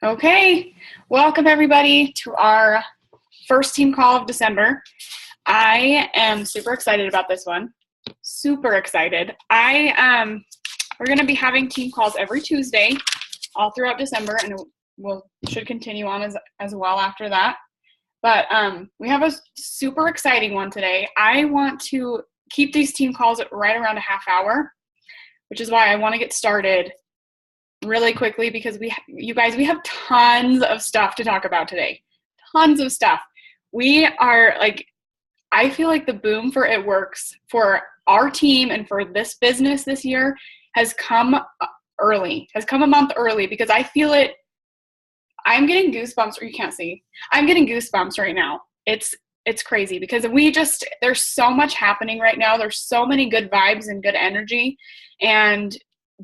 Okay, welcome everybody to our first team call of December. I am super excited about this one. Super excited. We're going to be having team calls every Tuesday all throughout December, and should continue on as well after that. But we have a super exciting one today. I want to keep these team calls at right around a half hour, which is why I want to get started really quickly because we have tons of stuff to talk about today. Tons of stuff. I feel like the boom for It Works for our team and for this business this year has come a month early because I feel it. I'm getting goosebumps, or you can't see. I'm getting goosebumps right now. It's crazy because there's so much happening right now. There's so many good vibes and good energy, and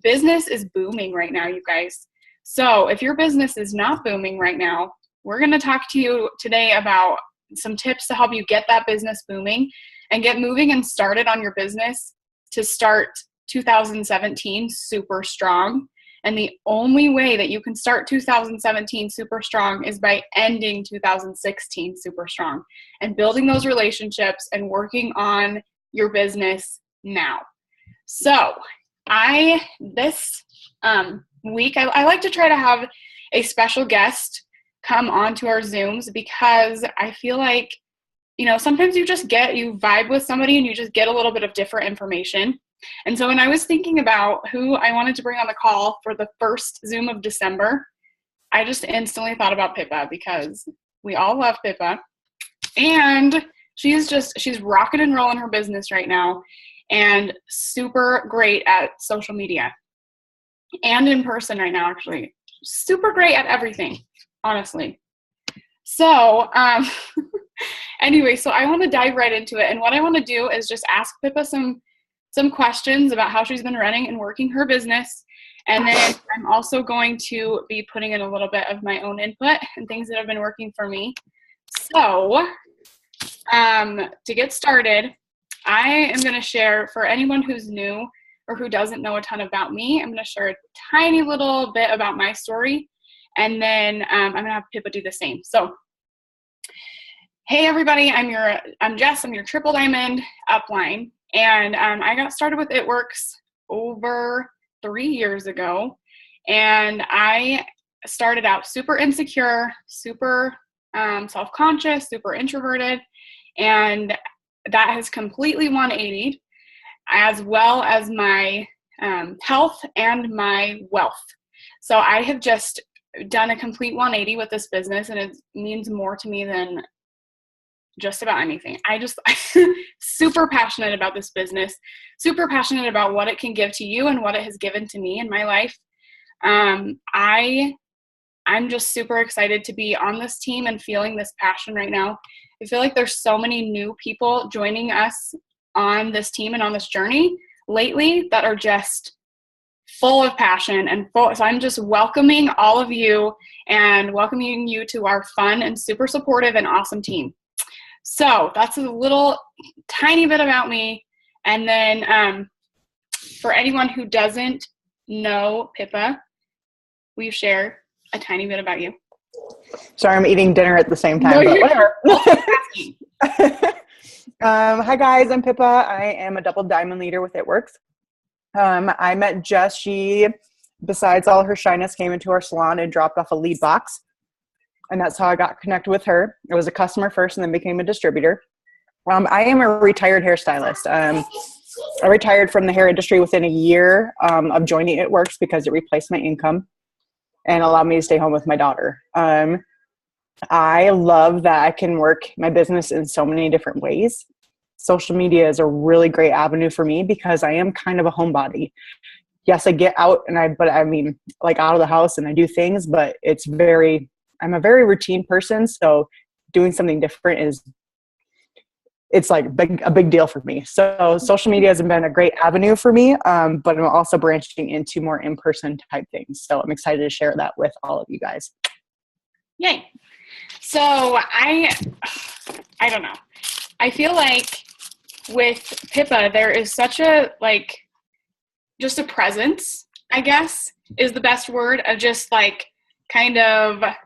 business is booming right now, you guys. So if your business is not booming right now, we're going to talk to you today about some tips to help you get that business booming and get moving and started on your business to start 2017 super strong. And the only way that you can start 2017 super strong is by ending 2016 super strong and building those relationships and working on your business now. So this week, I like to try to have a special guest come on to our Zooms because I feel like, sometimes you vibe with somebody and you just get a little bit of different information. And so when I was thinking about who I wanted to bring on the call for the first Zoom of December, I just instantly thought about Pippa because we all love Pippa. And she's rocking and rolling her business right now and super great at social media and in person right now, actually. Super great at everything, honestly. So anyway, so I want to dive right into it. And what I want to do is just ask Pippa some questions about how she's been running and working her business. And then I'm also going to be putting in a little bit of my own input and things that have been working for me. So to get started, I am going to share, for anyone who's new or who doesn't know a ton about me, I'm going to share a tiny little bit about my story. And then I'm going to have Pippa do the same. So, hey everybody, I'm Jess. I'm your Triple Diamond upline. And I got started with It Works over 3 years ago. And I started out super insecure, super self-conscious, super introverted. And that has completely 180'd, as well as my health and my wealth. So I have just done a complete 180 with this business, and it means more to me than just about anything. I'm super passionate about this business, super passionate about what it can give to you and what it has given to me in my life. I'm just super excited to be on this team and feeling this passion right now. I feel like there's so many new people joining us on this team and on this journey lately that are just full of passion and full. So I'm just welcoming all of you and welcoming you to our fun and super supportive and awesome team. So that's a little tiny bit about me. And then for anyone who doesn't know Pippa, will you share a tiny bit about you? Sorry, I'm eating dinner at the same time, but whatever. Hi guys, I'm Pippa. I am a double diamond leader with It Works. I met Jess. She, besides all her shyness, came into our salon and dropped off a lead box. And that's how I got connected with her. It was a customer first and then became a distributor. I am a retired hairstylist. I retired from the hair industry within a year of joining It Works because it replaced my income and allowed me to stay home with my daughter. I love that I can work my business in so many different ways. Social media is a really great avenue for me because I am kind of a homebody. Yes, I get out like out of the house and I do things, but I'm a very routine person. So doing something different it's like a big deal for me. So social media has been a great avenue for me, but I'm also branching into more in-person type things. So I'm excited to share that with all of you guys. Yay. So I don't know. I feel like with Pippa, there is such a, just a presence, I guess, is the best word, of just kind of, I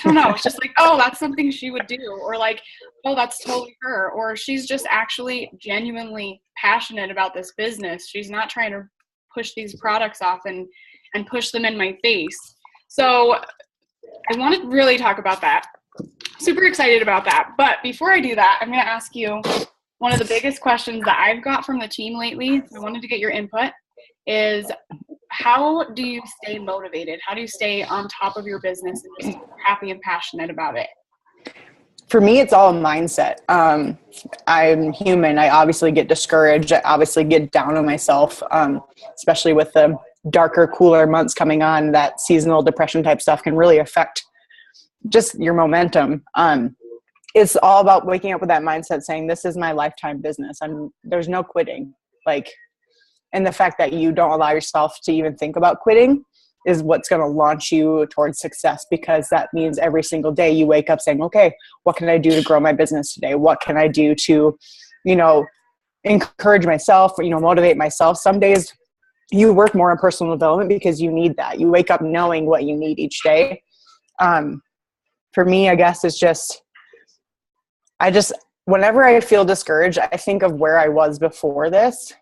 don't know, it's just like, oh, that's something she would do, or like, oh, that's totally her, or she's just actually genuinely passionate about this business. She's not trying to push these products off and push them in my face. So I want to really talk about that. Super excited about that. But before I do that, I'm going to ask you one of the biggest questions that I've got from the team lately. I wanted to get your input is, how do you stay motivated? How do you stay on top of your business and just happy and passionate about it? For me, it's all a mindset. I'm human. I obviously get discouraged. I obviously get down on myself, especially with the darker, cooler months coming on. That seasonal depression type stuff can really affect just your momentum. It's all about waking up with that mindset saying, this is my lifetime business. There's no quitting. And the fact that you don't allow yourself to even think about quitting is what's going to launch you towards success, because that means every single day you wake up saying, okay, what can I do to grow my business today? What can I do to, encourage myself, motivate myself? Some days you work more on personal development because you need that. You wake up knowing what you need each day. For me, I guess it's just, whenever I feel discouraged, I think of where I was before this,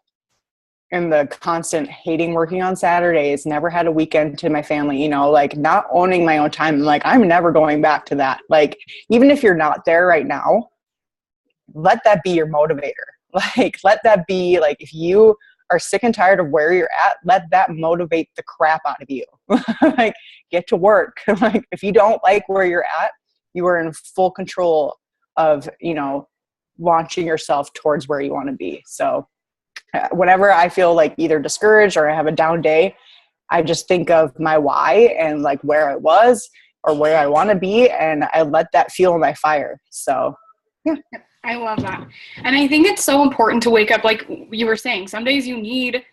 and the constant hating working on Saturdays, never had a weekend to my family, not owning my own time. I'm never going back to that. Even if you're not there right now, let that be your motivator. Let that be, if you are sick and tired of where you're at, let that motivate the crap out of you. Get to work. If you don't like where you're at, you are in full control of, launching yourself towards where you want to be. So whenever I feel either discouraged or I have a down day, I just think of my why and where I was or where I want to be, and I let that fuel my fire. So, yeah. I love that. And I think it's so important to wake up, like you were saying, some days you need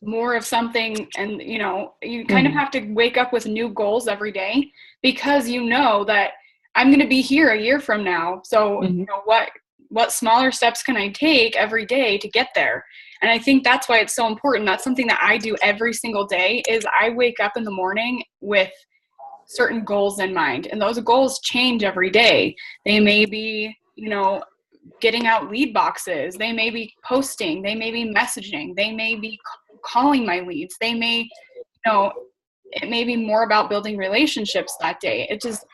more of something, and you kind of have to wake up with new goals every day, because that I'm going to be here a year from now. So what smaller steps can I take every day to get there? And I think that's why it's so important. That's something that I do every single day, is I wake up in the morning with certain goals in mind. And those goals change every day. They may be, getting out lead boxes. They may be posting. They may be messaging. They may be calling my leads. They may, it may be more about building relationships that day. It just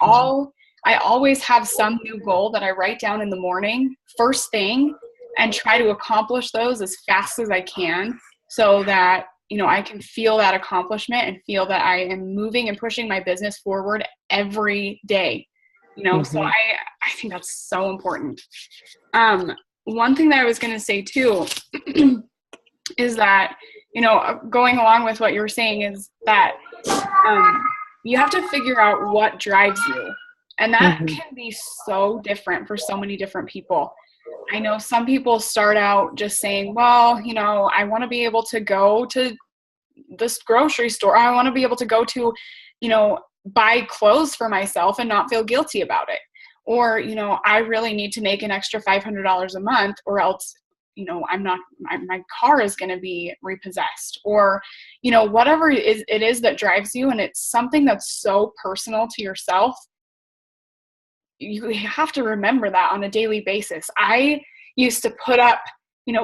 I always have some new goal that I write down in the morning, first thing, and try to accomplish those as fast as I can, so that, I can feel that accomplishment and feel that I am moving and pushing my business forward every day. So I think that's so important. One thing that I was going to say too, is that, going along with what you were saying, is that you have to figure out what drives you. And that can be so different for so many different people. I know some people start out just saying, well, I want to be able to go to this grocery store. I want to be able to go to, buy clothes for myself and not feel guilty about it. Or, I really need to make an extra $500 a month, or else, my car is going to be repossessed, or, whatever it is that drives you. And it's something that's so personal to yourself. You have to remember that on a daily basis. I used to put up,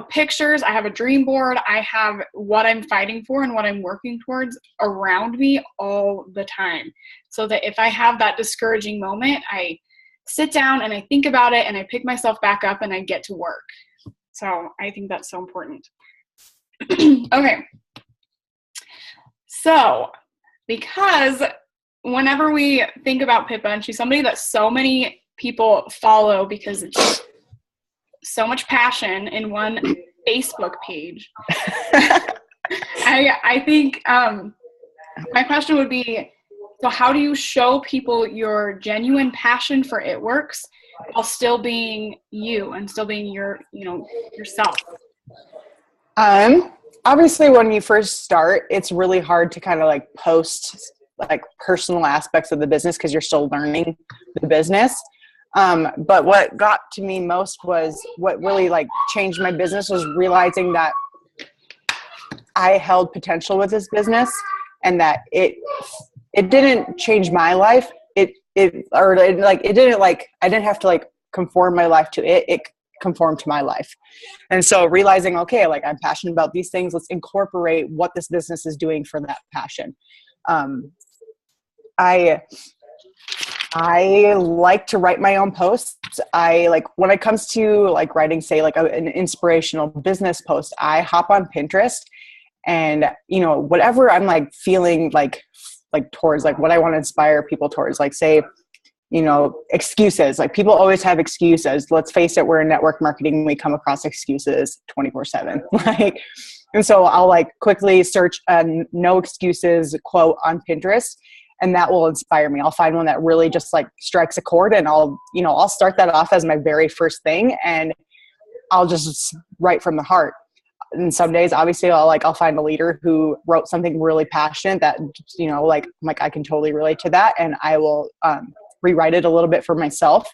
pictures. I have a dream board. I have what I'm fighting for and what I'm working towards around me all the time. So that if I have that discouraging moment, I sit down and I think about it and I pick myself back up and I get to work. So I think that's so important. Okay. So, because whenever we think about Pippa, and she's somebody that so many people follow because it's so much passion in one Facebook page. I think my question would be, so how do you show people your genuine passion for It Works while still being you and still being yourself? Obviously when you first start, it's really hard to kind of post personal aspects of the business because you're still learning the business. But what got to me most was what really changed my business was realizing that I held potential with this business, and that it it didn't change my life. It didn't like, I didn't have to like conform my life to it. It conformed to my life. And so realizing, okay, like I'm passionate about these things. Let's incorporate what this business is doing for that passion. I like to write my own posts. I like, when it comes to like writing, say like an inspirational business post, I hop on Pinterest and, you know, whatever I'm like feeling like towards, like what I want to inspire people towards, like say, you know, excuses. Like people always have excuses. Let's face it, we're in network marketing. We come across excuses 24/7. Like, and so I'll like quickly search a no excuses quote on Pinterest, and that will inspire me. I'll find one that really just like strikes a chord, and I'll start that off as my very first thing, and I'll just write from the heart. And some days, obviously, I'll find a leader who wrote something really passionate that, you know, like I can totally relate to that, and I will rewrite it a little bit for myself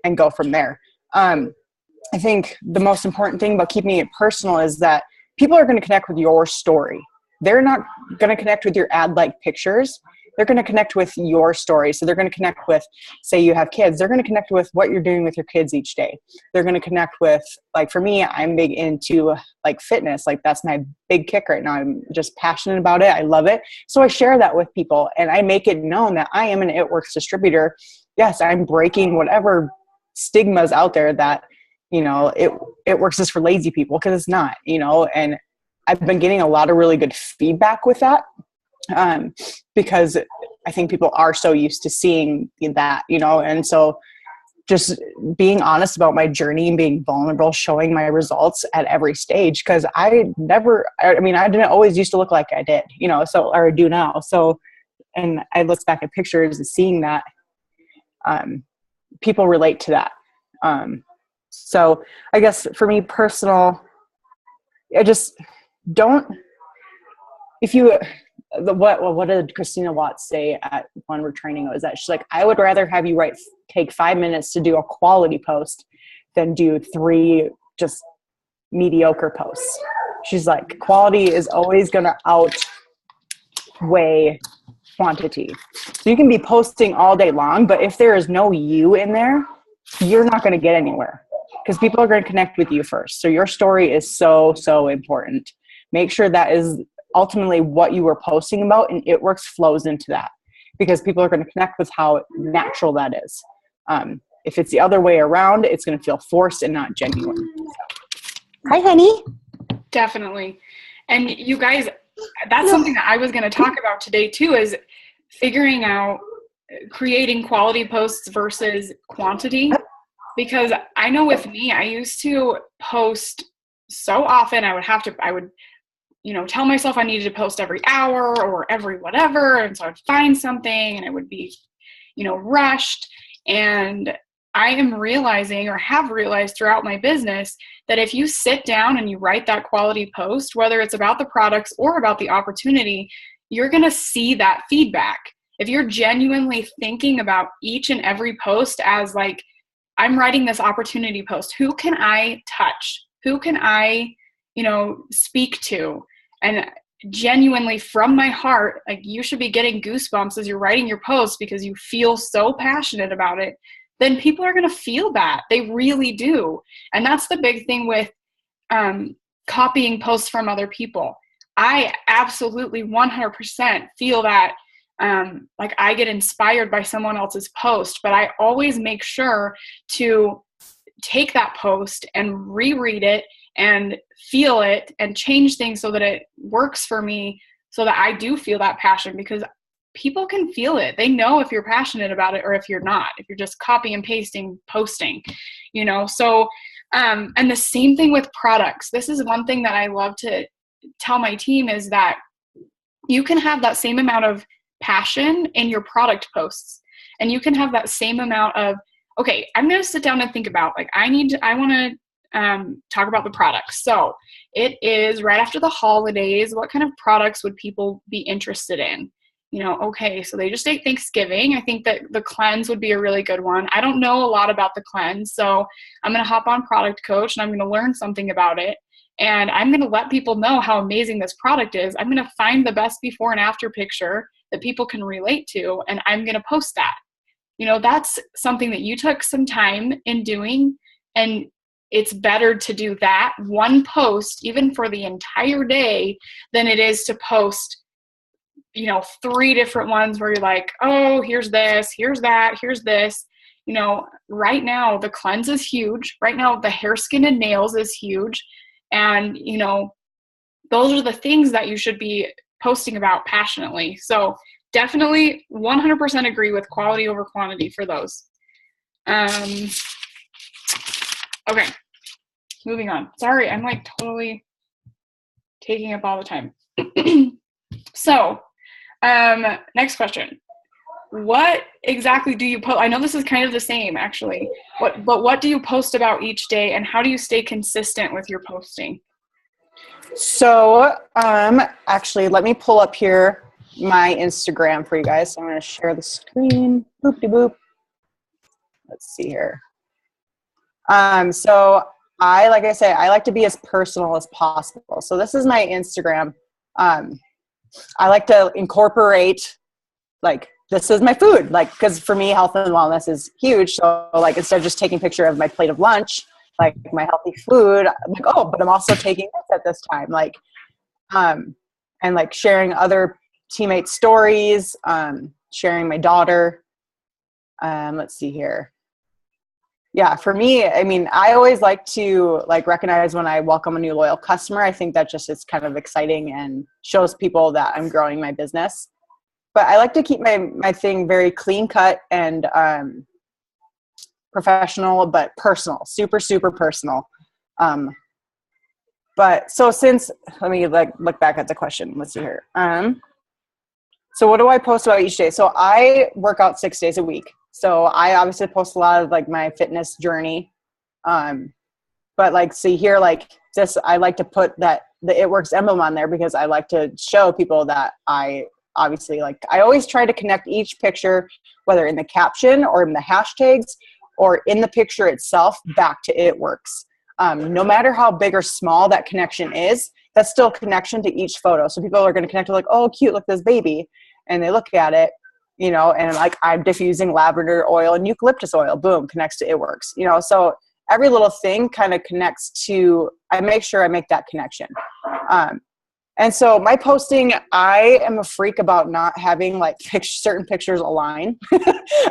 and go from there. I think the most important thing about keeping it personal is that people are going to connect with your story. They're not going to connect with your ad-like pictures. They're going to connect with your story. So they're going to connect with, say you have kids, they're going to connect with what you're doing with your kids each day. They're going to connect with, like for me, I'm big into like fitness. Like that's my big kick right now. I'm just passionate about it. I love it. So I share that with people, and I make it known that I am an It Works distributor. Yes, I'm breaking whatever stigmas out there that, you know, it works is for lazy people, because it's not, you know, and I've been getting a lot of really good feedback with that. Because I think people are so used to seeing that, you know, and so just being honest about my journey and being vulnerable, showing my results at every stage. Cause I didn't always used to look like I did, you know, so, or I do now. So, and I look back at pictures and seeing that, people relate to that. So I guess for me personal, I just don't, what did Christina Watts say at when we're training was that she's like, I would rather have you take 5 minutes to do a quality post than do 3 just mediocre posts. She's like, quality is always going to outweigh quantity. So you can be posting all day long, but if there is no you in there, you're not going to get anywhere, because people are going to connect with you first. So your story is so, so important. Make sure that is ultimately what you were posting about, and It Works flows into that, because people are going to connect with how natural that is. If it's the other way around, it's going to feel forced and not genuine. So. Hi, honey. Definitely. And you guys, that's something that I was going to talk about today too, is figuring out creating quality posts versus quantity. Because I know with me, I used to post so often. I would you know, tell myself I needed to post every hour or every whatever. And so I'd find something and it would be, you know, rushed. And I am realizing, or have realized throughout my business, that if you sit down and you write that quality post, whether it's about the products or about the opportunity, you're going to see that feedback. If you're genuinely thinking about each and every post as like, I'm writing this opportunity post, who can I touch? Who can I, you know, speak to? And genuinely from my heart, like, you should be getting goosebumps as you're writing your post because you feel so passionate about it. Then people are going to feel that. They really do. And that's the big thing with copying posts from other people. I absolutely 100% feel that like I get inspired by someone else's post, but I always make sure to take that post and reread it and feel it and change things so that it works for me, so that I do feel that passion, because people can feel it. They know if you're passionate about it or if you're not, if you're just copy and pasting, posting, you know? So, and the same thing with products. This is one thing that I love to tell my team, is that you can have that same amount of passion in your product posts, and you can have that same amount of, okay, I'm going to sit down and think about, like, I want to talk about the products. So it is right after the holidays. What kind of products would people be interested in? You know, okay, so they just ate Thanksgiving. I think that the cleanse would be a really good one. I don't know a lot about the cleanse, so I'm going to hop on Product Coach and I'm going to learn something about it. And I'm going to let people know how amazing this product is. I'm going to find the best before and after picture that people can relate to, and I'm going to post that. You know, that's something that you took some time in doing, and it's better to do that one post, even for the entire day, than it is to post, you know, 3 different ones where you're like, oh, here's this, here's that, here's this. You know, right now the cleanse is huge. Right now the hair, skin, and nails is huge. And, you know, those are the things that you should be posting about passionately. So definitely 100% agree with quality over quantity for those. Okay, moving on. Sorry, I'm like totally taking up all the time. So, next question. What exactly do you post? I know this is kind of the same actually. But what do you post about each day, and how do you stay consistent with your posting? So, actually, let me pull up here my Instagram for you guys. So I'm going to share the screen. Boop-de-boop. Let's see here. So like I say, I like to be as personal as possible. So this is my Instagram. I like to incorporate, like, this is my food, like, because for me, health and wellness is huge. So, like, instead of just taking a picture of my plate of lunch, like my healthy food, I'm like, oh, but I'm also taking this at this time, like, and like sharing other teammates' stories, sharing my daughter. Let's see here. Yeah, for me, I mean, I always like to like recognize when I welcome a new loyal customer. I think that just is kind of exciting and shows people that I'm growing my business. But I like to keep my thing very clean cut and professional, but personal, super, super personal. But so since, let me like look back at the question. Let's see here. So what do I post about each day? So I work out 6 days a week. So I obviously post a lot of like my fitness journey. But like, see here, like this, I like to put that the It Works emblem on there because I like to show people that I obviously like, I always try to connect each picture, whether in the caption or in the hashtags or in the picture itself, back to It Works. No matter how big or small that connection is, that's still connection to each photo. So people are going to connect to like, oh, cute, look at this baby. And they look at it, you know, and like I'm diffusing lavender oil and eucalyptus oil, boom, connects to It Works, you know. So every little thing kind of connects to, I make sure I make that connection. And so my posting, I am a freak about not having like certain pictures align.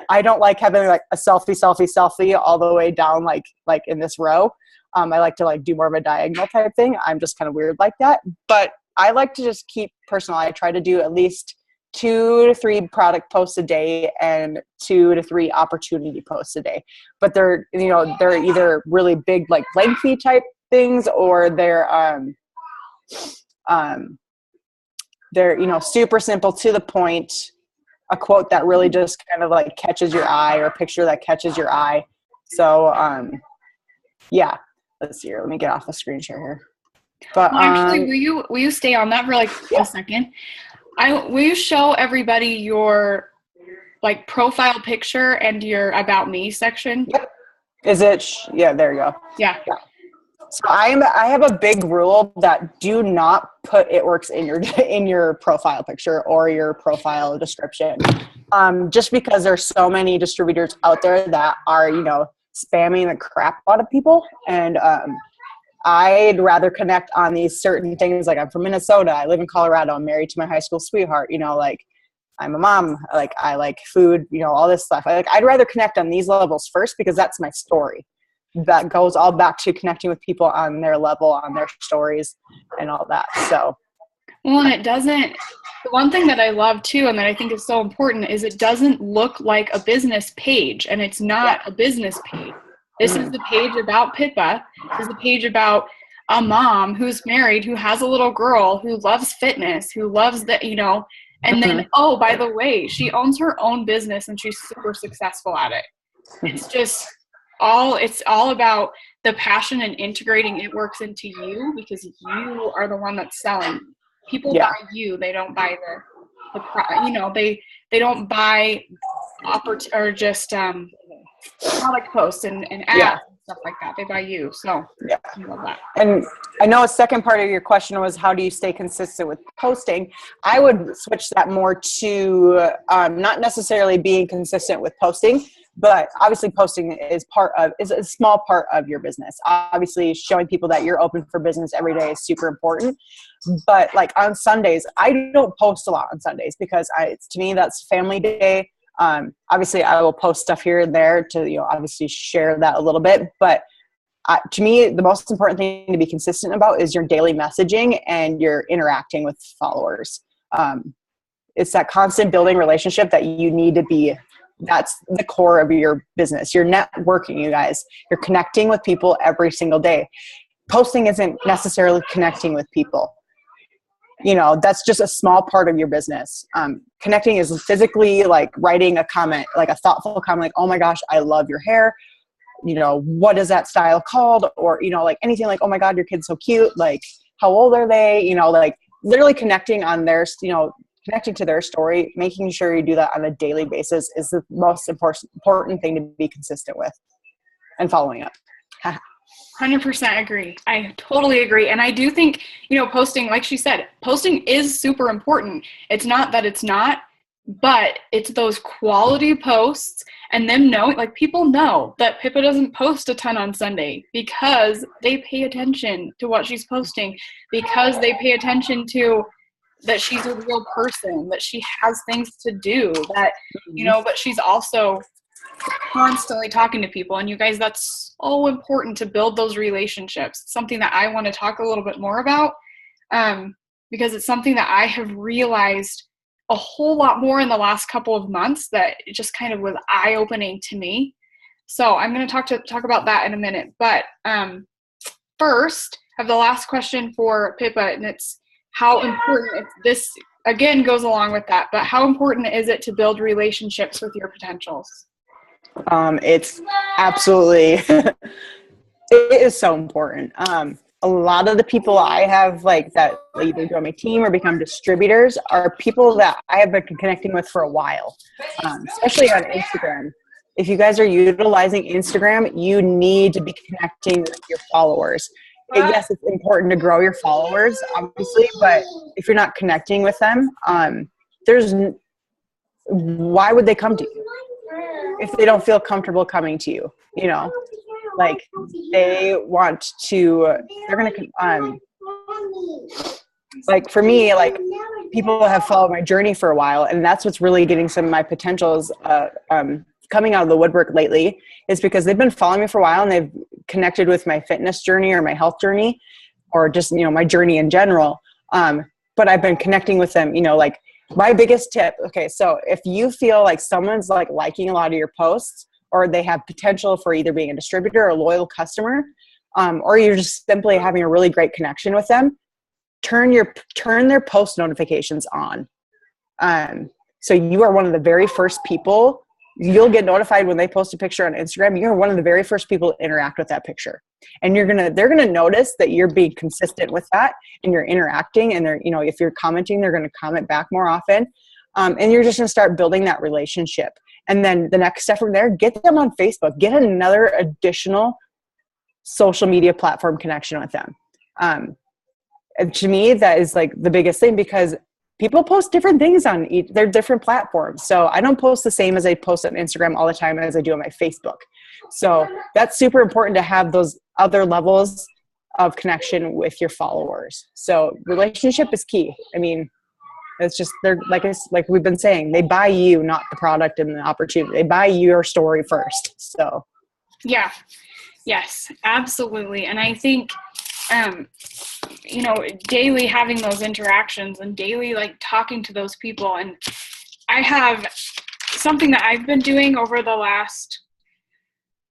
I don't like having like a selfie all the way down like in this row. I like to like do more of a diagonal type thing. I'm just kind of weird like that. But I like to just keep personal. I try to do at least 2 to 3 product posts a day and 2 to 3 opportunity posts a day. But they're, you know, they're either really big, like lengthy type things, or they're, you know, super simple, to the point, a quote that really just kind of like catches your eye, or a picture that catches your eye. So, yeah, let's see here. Let me get off the screen share here. But well, actually, will you stay on that for like a second? Will you show everybody your like profile picture and your About Me section? Yep. Is it? Yeah, there you go. Yeah. So I have a big rule that do not put It Works in your profile picture or your profile description. Just because there's so many distributors out there that are, you know, spamming the crap out of people. And I'd rather connect on these certain things. Like, I'm from Minnesota, I live in Colorado, I'm married to my high school sweetheart, you know, like I'm a mom, like I like food, you know, all this stuff. I'd rather connect on these levels first, because that's my story. That goes all back to connecting with people on their level, on their stories and all that. So, well, and the one thing that I love too, and that I think is so important, is it doesn't look like a business page, and it's not a business page. This is the page about Pippa. This is the page about a mom who's married, who has a little girl, who loves fitness, who loves the, you know, and then, oh, by the way, she owns her own business and she's super successful at it. It's all about the passion and integrating It Works into you, because you are the one that's selling. People buy you, they don't buy the you know, they don't buy or just product posts and ads and stuff like that. They buy you. So Yeah. I love that. And I know a second part of your question was, how do you stay consistent with posting? I would switch that more to not necessarily being consistent with posting, but obviously posting is a small part of your business. Obviously showing people that you're open for business every day is super important. But like on Sundays, I don't post a lot on Sundays because to me, that's family day. Obviously I will post stuff here and there to, obviously share that a little bit, but to me, the most important thing to be consistent about is your daily messaging and your interacting with followers. It's that constant building relationship that you need to be. That's the core of your business. You're networking, you guys. You're connecting with people every single day. Posting isn't necessarily connecting with people. That's just a small part of your business. Connecting is physically like writing a comment, like a thoughtful comment, like, oh my gosh, I love your hair. What is that style called? Or, like anything like, oh my God, your kid's so cute. Like, how old are they? Like literally connecting on their, connecting to their story, making sure you do that on a daily basis is the most important thing to be consistent with and following up. 100% agree. I totally agree. And I do think, posting, like she said, posting is super important. It's not that it's not, but it's those quality posts and them knowing, like people know that Pippa doesn't post a ton on Sunday because they pay attention to what she's posting, because they pay attention to that she's a real person, that she has things to do, that, but she's also constantly talking to people. And you guys, that's so important to build those relationships. It's something that I want to talk a little bit more about because it's something that I have realized a whole lot more in the last couple of months that it just kind of was eye-opening to me. So I'm going to talk about that in a minute. But first, I have the last question for Pippa, and it's how important this, again, goes along with that, but how important is it to build relationships with your potentials? It's absolutely, it is so important. A lot of the people I have that either join my team or become distributors are people that I have been connecting with for a while, especially on Instagram. If you guys are utilizing Instagram, you need to be connecting with your followers. Yes, it's important to grow your followers, obviously, but if you're not connecting with them, why would they come to you if they don't feel comfortable coming to you? They want to, they're going to, for me, people have followed my journey for a while, and that's what's really getting some of my potentials coming out of the woodwork lately, is because they've been following me for a while and they've connected with my fitness journey or my health journey or just, my journey in general. But I've been connecting with them, my biggest tip. Okay. So if you feel like someone's liking a lot of your posts, or they have potential for either being a distributor or a loyal customer, or you're just simply having a really great connection with them, turn their post notifications on. So you are one of the very first people. You'll get notified when they post a picture on Instagram. You're one of the very first people to interact with that picture. And they're gonna notice that you're being consistent with that and you're interacting, and if you're commenting, they're gonna comment back more often. And you're just gonna start building that relationship. And then the next step from there, get them on Facebook, get another additional social media platform connection with them. And to me, that is the biggest thing, because people post different things on their different platforms. So I don't post the same as I post on Instagram all the time as I do on my Facebook. So that's super important to have those other levels of connection with your followers. So relationship is key. I mean, it's just, they're like we've been saying, they buy you, not the product and the opportunity. They buy your story first. So yeah, yes, absolutely. And I think, daily having those interactions and daily talking to those people. And I have something that I've been doing over the last,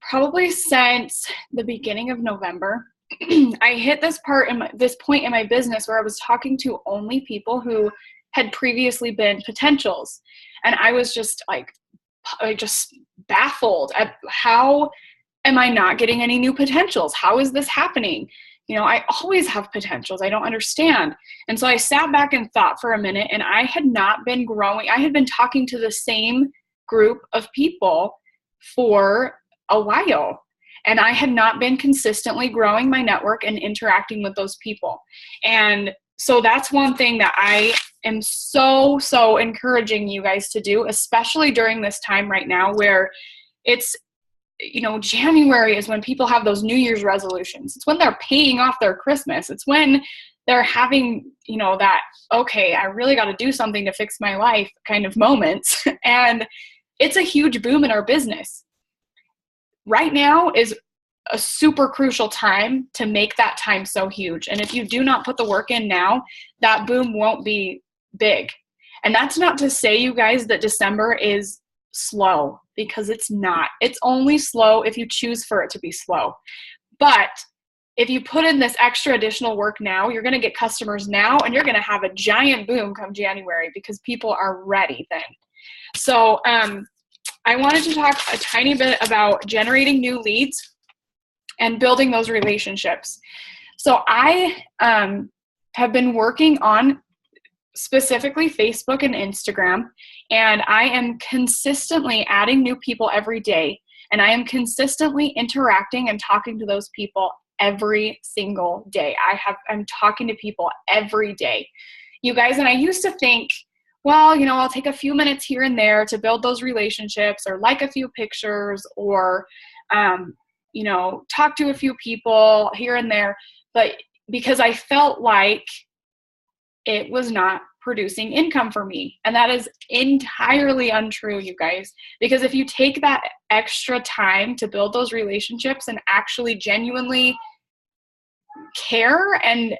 probably since the beginning of November. I hit this point in my business where I was talking to only people who had previously been potentials. And I was just just baffled at how am I not getting any new potentials? How is this happening? I always have potentials. I don't understand. And so I sat back and thought for a minute, and I had not been growing. I had been talking to the same group of people for a while. And I had not been consistently growing my network and interacting with those people. And so that's one thing that I am so encouraging you guys to do, especially during this time right now where it's, January is when people have those New Year's resolutions. It's when they're paying off their Christmas. It's when they're having, that, okay, I really got to do something to fix my life kind of moments. And it's a huge boom in our business. Right now is a super crucial time to make that time so huge. And if you do not put the work in now, that boom won't be big. And that's not to say, you guys, that December is slow, because it's not. It's only slow if you choose for it to be slow. But if you put in this extra additional work now, you're going to get customers now, and you're going to have a giant boom come January because people are ready then. So I wanted to talk a tiny bit about generating new leads and building those relationships. So I have been working on specifically Facebook and Instagram, and I am consistently adding new people every day, and I am consistently interacting and talking to those people every single day. I'm talking to people every day, you guys. And I used to think, well, I'll take a few minutes here and there to build those relationships, or like a few pictures, or talk to a few people here and there. But because I felt like it was not producing income for me. And that is entirely untrue, you guys. Because if you take that extra time to build those relationships and actually genuinely care and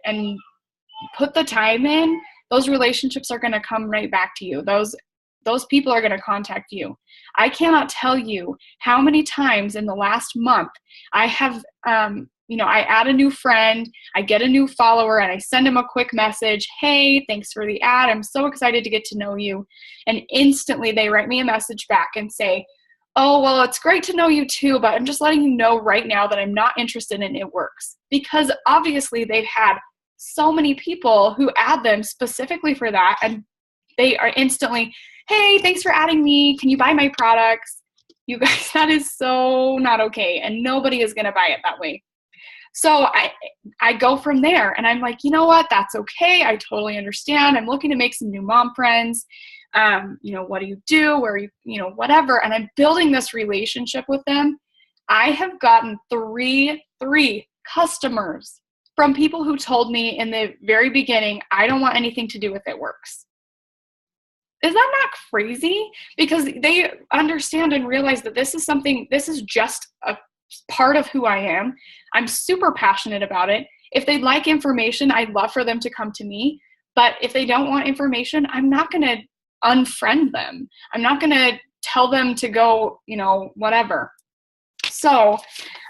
put the time in, those relationships are going to come right back to you. Those people are going to contact you. I cannot tell you how many times in the last month I have, I add a new friend, I get a new follower, and I send them a quick message. Hey, thanks for the ad. I'm so excited to get to know you. And instantly they write me a message back and say, oh, well, it's great to know you too, but I'm just letting you know right now that I'm not interested in It Works. Because obviously they've had so many people who add them specifically for that, and they are instantly, hey, thanks for adding me. Can you buy my products? You guys, that is so not okay, and nobody is going to buy it that way. So I go from there, and I'm like, you know what? That's okay. I totally understand. I'm looking to make some new mom friends. What do you do? Where are you, whatever. And I'm building this relationship with them. I have gotten three customers from people who told me in the very beginning, I don't want anything to do with It Works. Is that not crazy? Because they understand and realize that this is just a part of who I am. I'm super passionate about it. If they'd like information, I'd love for them to come to me. But if they don't want information, I'm not going to unfriend them. I'm not going to tell them to go, whatever. So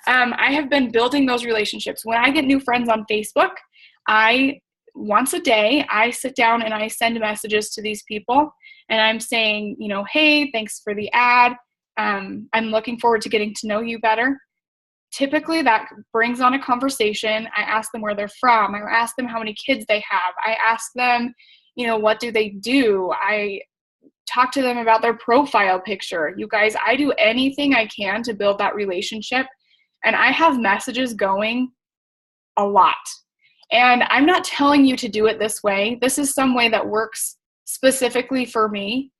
I have been building those relationships. When I get new friends on Facebook, once a day, I sit down and I send messages to these people, and I'm saying, hey, thanks for the ad. I'm looking forward to getting to know you better. Typically that brings on a conversation. I ask them where they're from. I ask them how many kids they have. I ask them, what do they do? I talk to them about their profile picture. You guys, I do anything I can to build that relationship, and I have messages going a lot. And I'm not telling you to do it this way. This is some way that works specifically for me.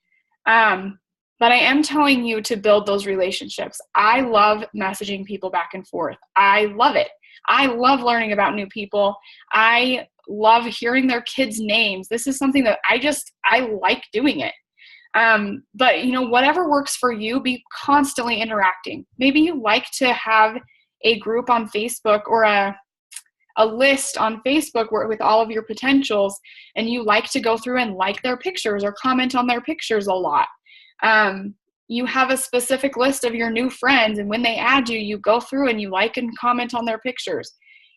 But I am telling you to build those relationships. I love messaging people back and forth. I love it. I love learning about new people. I love hearing their kids' names. This is something that I like doing it. But whatever works for you, be constantly interacting. Maybe you like to have a group on Facebook, or a list on Facebook with all of your potentials, and you like to go through and like their pictures or comment on their pictures a lot. You have a specific list of your new friends, and when they add you, you go through and you like and comment on their pictures.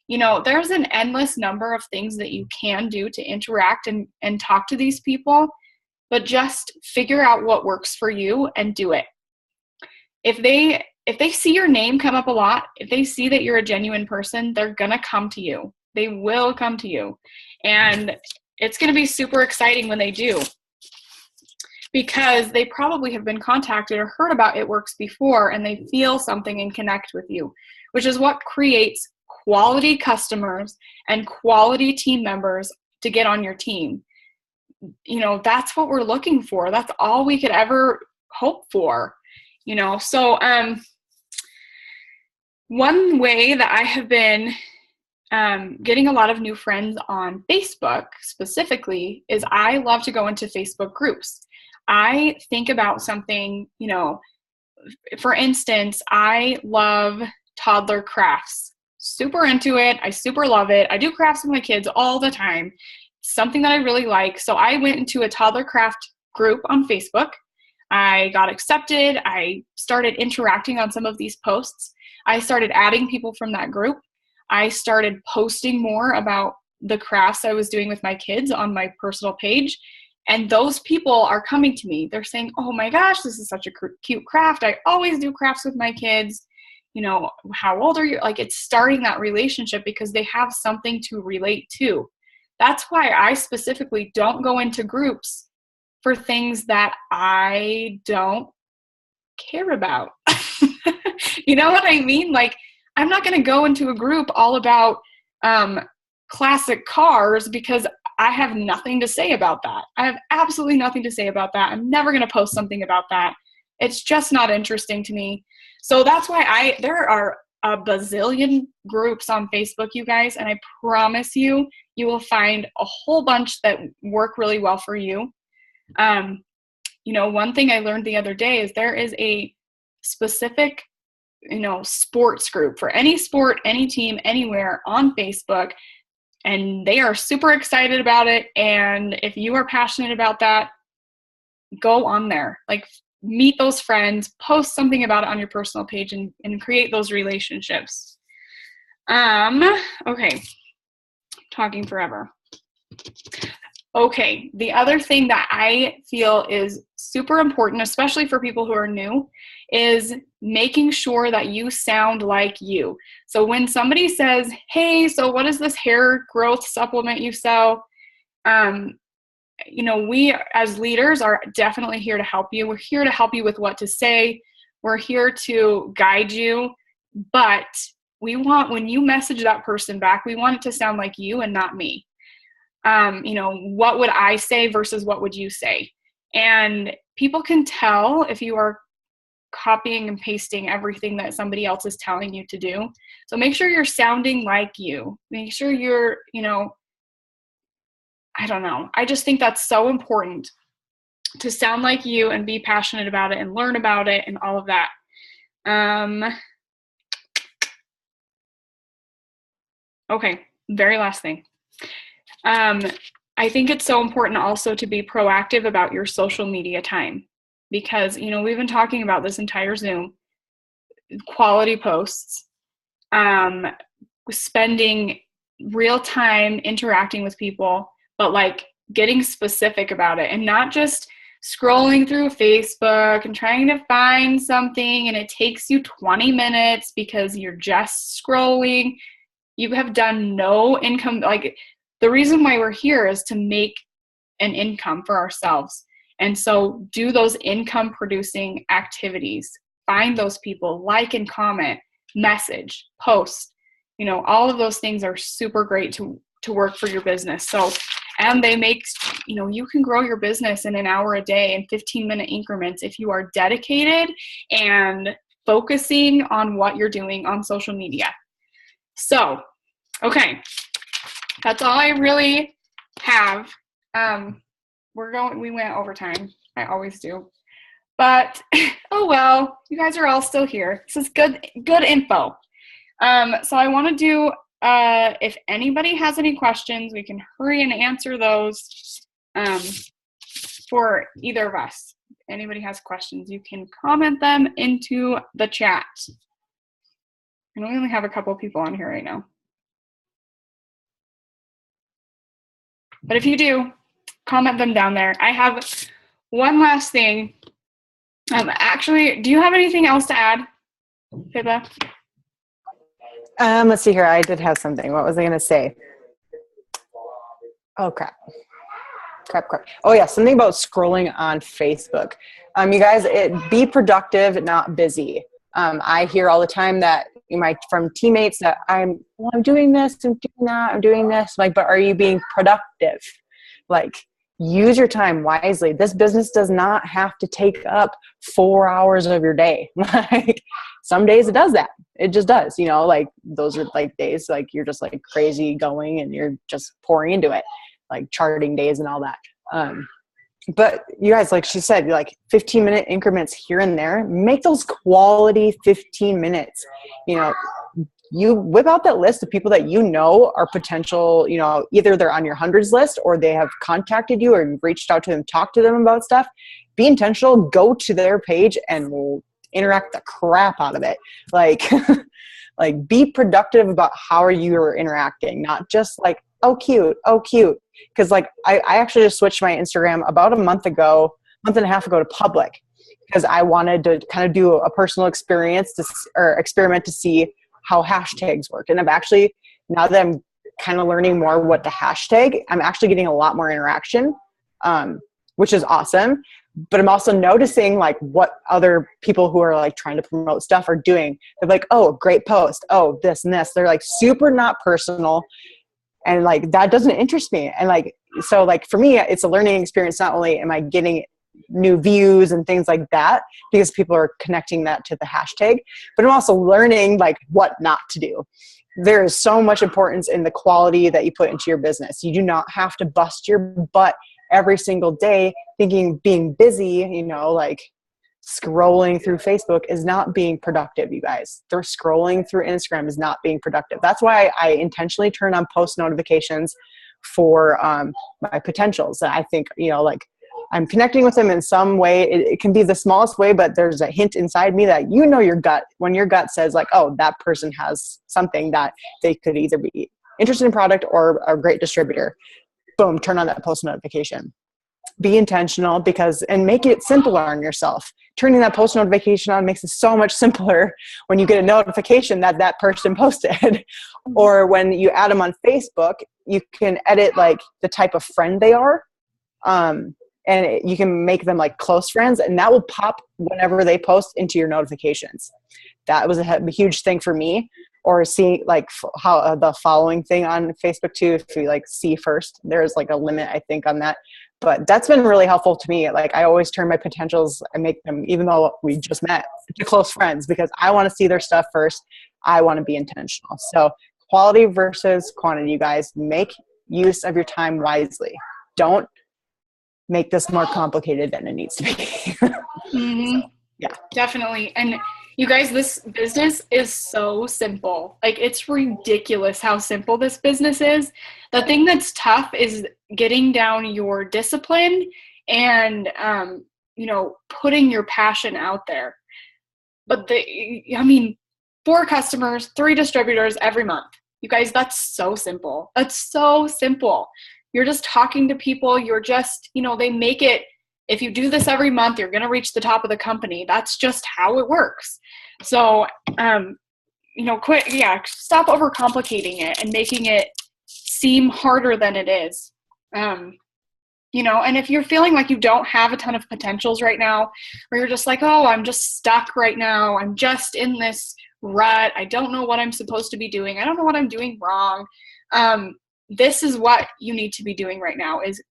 There's an endless number of things that you can do to interact and talk to these people, but just figure out what works for you and do it. If they see your name come up a lot, if they see that you're a genuine person, they're going to come to you. They will come to you. And it's going to be super exciting when they do. because they probably have been contacted or heard about It Works before, and they feel something and connect with you, which is what creates quality customers and quality team members to get on your team. That's what we're looking for. That's all we could ever hope for, So one way that I have been getting a lot of new friends on Facebook specifically is I love to go into Facebook groups. I think about something, for instance, I love toddler crafts. Super into it. I super love it. I do crafts with my kids all the time. Something that I really like. So I went into a toddler craft group on Facebook. I got accepted. I started interacting on some of these posts. I started adding people from that group. I started posting more about the crafts I was doing with my kids on my personal page. And those people are coming to me. They're saying, oh my gosh, this is such a cute craft. I always do crafts with my kids. How old are you? Like, it's starting that relationship because they have something to relate to. That's why I specifically don't go into groups for things that I don't care about. You know what I mean? Like, I'm not going to go into a group all about classic cars because I have nothing to say about that. I have absolutely nothing to say about that. I'm never going to post something about that. It's just not interesting to me. So that's why there are a bazillion groups on Facebook, you guys, and I promise you will find a whole bunch that work really well for you. One thing I learned the other day is there is a specific, sports group for any sport, any team, anywhere on Facebook, and they are super excited about it. And if you are passionate about that, go on there. Like, meet those friends, post something about it on your personal page, and create those relationships. Okay. Talking forever. Okay. The other thing that I feel is super important, especially for people who are new, is making sure that you sound like you. So when somebody says, hey, so what is this hair growth supplement you sell? We as leaders are definitely here to help you. We're here to help you with what to say. We're here to guide you. But when you message that person back, we want it to sound like you and not me. What would I say versus what would you say? And people can tell if you are copying and pasting everything that somebody else is telling you to do. So make sure you're sounding like you. Make sure you're, I don't know. I just think that's so important to sound like you and be passionate about it and learn about it and all of that. Okay, very last thing. I think it's so important also to be proactive about your social media time because, we've been talking about this entire Zoom, quality posts, spending real time interacting with people, but like getting specific about it and not just scrolling through Facebook and trying to find something and it takes you 20 minutes because you're just scrolling. You have done no income. Like, the reason why we're here is to make an income for ourselves. And so do those income producing activities. Find those people, like and comment, message, post. All of those things are super great to work for your business. So, and they make, you can grow your business in an hour a day in 15-minute increments if you are dedicated and focusing on what you're doing on social media. So, okay. That's all I really have. We went over time. I always do. But, oh well, you guys are all still here. This is good info. So I want to do, if anybody has any questions, we can hurry and answer those for either of us. If anybody has questions, you can comment them into the chat. And we only have a couple people on here right now. But if you do, comment them down there. I have one last thing. Actually, do you have anything else to add, Pippa? Let's see here. I did have something. What was I going to say? Oh, crap. Crap. Oh yeah, something about scrolling on Facebook. You guys, be productive, not busy. I hear all the time that from teammates that I'm doing this, I'm doing that, I'm doing this. Like, but are you being productive? Like, use your time wisely. This business does not have to take up 4 hours of your day. Like, some days it does that. It just does, like those are like days like you're just like crazy going and you're just pouring into it, like charting days and all that. But you guys, like she said, like 15-minute increments here and there, make those quality 15 minutes. You whip out that list of people that are potential, either they're on your hundreds list or they have contacted you or you've reached out to them, talk to them about stuff. Be intentional, go to their page and interact the crap out of it. Like, like be productive about how you're interacting, not just like, oh, cute. Because like I actually just switched my Instagram about a month and a half ago to public because I wanted to kind of do a personal experiment to see how hashtags work. And I've actually, now that I'm kind of learning more what the hashtag, I'm actually getting a lot more interaction, which is awesome. But I'm also noticing like what other people who are like trying to promote stuff are doing. They're like, oh, great post. Oh, this and this. They're like super not personal. And like, that doesn't interest me. And like, so like for me, it's a learning experience. Not only am I getting new views and things like that, because people are connecting that to the hashtag, but I'm also learning like what not to do. There is so much importance in the quality that you put into your business. You do not have to bust your butt every single day thinking being busy, like scrolling through Facebook is not being productive, you guys. They're scrolling through Instagram is not being productive. That's why I intentionally turn on post notifications for my potentials. And I think, like I'm connecting with them in some way. It can be the smallest way, but there's a hint inside me that your gut, when your gut says like, oh, that person has something that they could either be interested in product or a great distributor. Boom, turn on that post notification. Be intentional and make it simpler on yourself. Turning that post notification on makes it so much simpler when you get a notification that that person posted. Or when you add them on Facebook, you can edit like the type of friend they are. And you can make them like close friends, and that will pop whenever they post into your notifications. That was a huge thing for me. Or seeing like how the following thing on Facebook too, if you like see first, there's like a limit I think on that. But that's been really helpful to me. Like I always turn my potentials and make them, even though we just met, to close friends because I want to see their stuff first. I want to be intentional. So quality versus quantity, you guys. Make use of your time wisely. Don't make this more complicated than it needs to be. Mm-hmm. So, yeah, definitely. And you guys, this business is so simple. Like it's ridiculous how simple this business is. The thing that's tough is getting down your discipline and, putting your passion out there. But 4 customers, 3 distributors every month. You guys, that's so simple. That's so simple. You're just talking to people. You're just, they make it. If you do this every month, you're going to reach the top of the company. That's just how it works. So, stop overcomplicating it and making it seem harder than it is. And if you're feeling like you don't have a ton of potentials right now, or you're just like, oh, I'm just stuck right now. I'm just in this rut. I don't know what I'm supposed to be doing. I don't know what I'm doing wrong. This is what you need to be doing right now is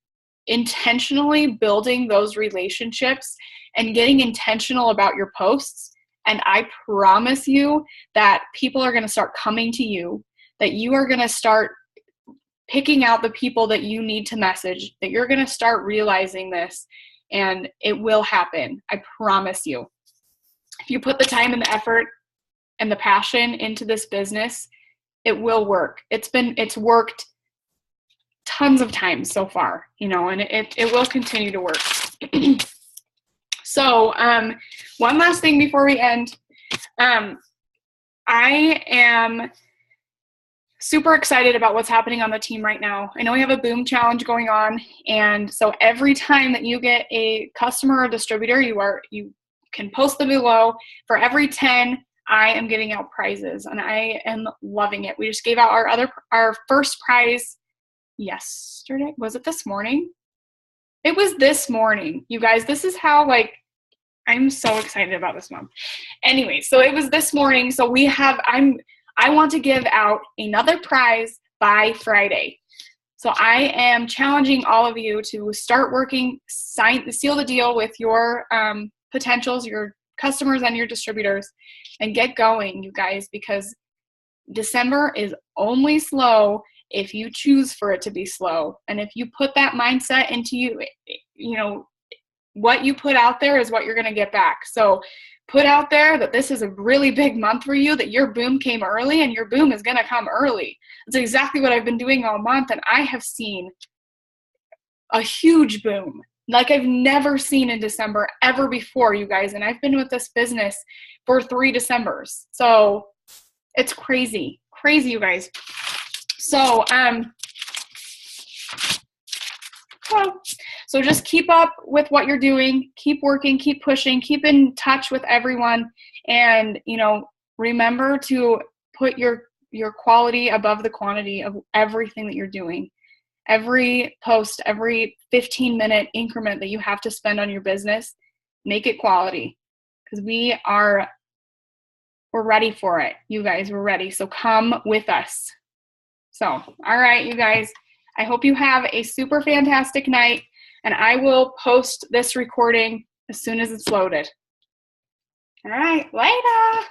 intentionally building those relationships and getting intentional about your posts. And I promise you that people are going to start coming to you, that you are going to start picking out the people that you need to message, that you're going to start realizing this, and it will happen. I promise you. If you put the time and the effort and the passion into this business, it will work. It's worked tons of times so far, and it will continue to work. So, one last thing before we end. I am super excited about what's happening on the team right now. I know we have a boom challenge going on, and so every time that you get a customer or distributor, you can post them below. For every 10, I am giving out prizes, and I am loving it. We just gave out our first prize yesterday. Was it this morning? It was this morning, you guys. This is how, like, I'm so excited about this month. Anyway, so it was this morning. So I want to give out another prize by Friday. So I am challenging all of you to start working, seal the deal with your potentials, your customers and your distributors, and get going, you guys, because December is only slow if you choose for it to be slow. And if you put that mindset into you know, what you put out there is what you're going to get back. So put out there that this is a really big month for you, that your boom came early, and your boom is going to come early. That's exactly what I've been doing all month, and I have seen a huge boom like I've never seen in December ever before, you guys. And I've been with this business for 3 Decembers. So it's crazy, you guys. So, so just keep up with what you're doing, keep working, keep pushing, keep in touch with everyone. And, you know, remember to put your quality above the quantity of everything that you're doing. Every post, every 15-minute increment that you have to spend on your business, make it quality, because we're ready for it. You guys, we're ready. So come with us. So, all right, you guys, I hope you have a super fantastic night, and I will post this recording as soon as it's loaded. All right, later.